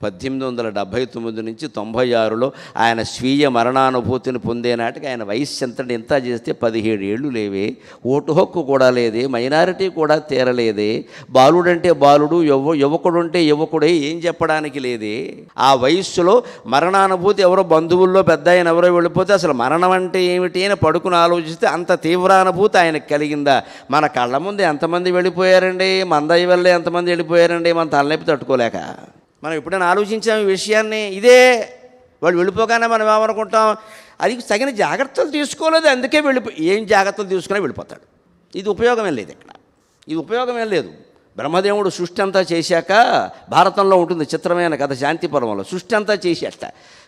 1879 నుంచి 96లో ఆయన స్వీయ మరణానుభూతిని పొందే నాటికి ఆయన వయస్సు ఎంత చేస్తే 17 ఏళ్ళు లేవే, ఓటు హక్కు కూడా లేదే, మైనారిటీ కూడా తీరలేదే, బాలుడంటే బాలుడు, యువకుడుంటే యువకుడే, ఏం చెప్పడానికి లేదే. ఆ వయస్సులో మరణానుభూతి ఎవరో బంధువుల్లో పెద్ద ఆయన ఎవరో వెళ్ళిపోతే అసలు మరణం అంటే ఏమిటి అని పడుకుని ఆలోచిస్తే అంత తీవ్రానుభూతి ఆయనకు కలిగిందా. మన కళ్ళ ముందు ఎంతమంది వెళ్ళిపోయారండి, మందయ్య వల్లే ఎంతమంది వెళ్ళిపోయారండి, మన తలనొప్పి తట్టుకోలేక. మనం ఎప్పుడైనా ఆలోచించాం ఈ విషయాన్ని. ఇదే వాళ్ళు వెళ్ళిపోగానే మనం ఏమనుకుంటాం, అది తగిన జాగ్రత్తలు తీసుకోలేదు అందుకే ఏం జాగ్రత్తలు తీసుకునే వెళ్ళిపోతాడు. ఇది ఉపయోగమేం లేదు ఇక్కడ, ఇది ఉపయోగమేం లేదు. బ్రహ్మదేవుడు సృష్టి అంతా చేశాక, భారతంలో ఉంటుంది చిత్రమైన కథ శాంతి పర్వంలో, సృష్టి అంతా చేసేట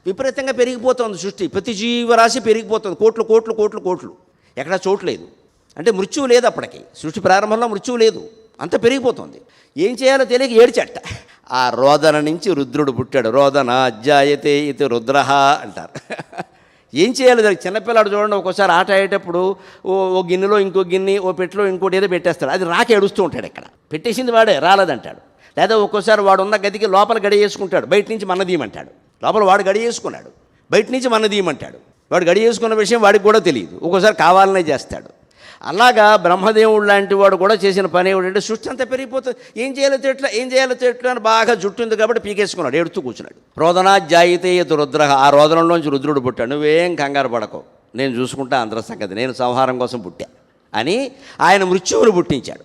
విపరీతంగా పెరిగిపోతుంది సృష్టి, ప్రతి జీవరాశి పెరిగిపోతుంది, కోట్లు కోట్లు కోట్లు కోట్లు, ఎక్కడ చోటు లేదు. అంటే మృత్యువు లేదు అప్పటికి, సృష్టి ప్రారంభంలో మృత్యువు లేదు, అంత పెరిగిపోతుంది. ఏం చేయాలో తెలియక ఏడ్చట. ఆ రోదన నుంచి రుద్రుడు పుట్టాడు. రోదన అధ్యాయతే ఇది రుద్రహ అంటారు. ఏం చేయాలి దానికి? చిన్నపిల్లాడు చూడండి, ఒక్కోసారి ఆట ఆడేటప్పుడు ఓ గిన్నెలో ఇంకో గిన్నె, ఓ పెట్టెలో ఇంకోటి ఏదో పెట్టేస్తాడు, అది రాక ఏడుస్తూ ఉంటాడు. ఇక్కడ పెట్టేసింది వాడే రాలేదంటాడు. లేదా ఒక్కోసారి వాడు ఉన్న గదికి లోపల గడి వేసుకుంటాడు, బయట నుంచి మన్నదీయమంటాడు. లోపల వాడు గడి వేసుకున్నాడు, బయట నుంచి మన్నదీయమంటాడు. వాడు గడి వేసుకున్న విషయం వాడికి కూడా తెలియదు, ఒక్కోసారి కావాలనే చేస్తాడు. అలాగా బ్రహ్మదేవుడు లాంటి వాడు కూడా చేసిన పని ఏమిటంటే, సృష్టి అంతా పెరిగిపోతుంది, ఏం చేయాలో తెట్లు అని బాగా జుట్టు ఉంది కాబట్టి పీకేసుకున్నాడు, ఎడుతూ కూర్చున్నాడు. రోదనా జాయితే యత్ రుద్రః, ఆ రోదనంలోంచి రుద్రుడు పుట్టాడు. నువ్వేం కంగారు పడకు, నేను చూసుకుంటా అందరి సంగతి, నేను సంహారం కోసం పుట్టా అని ఆయన మృత్యువును పుట్టించాడు.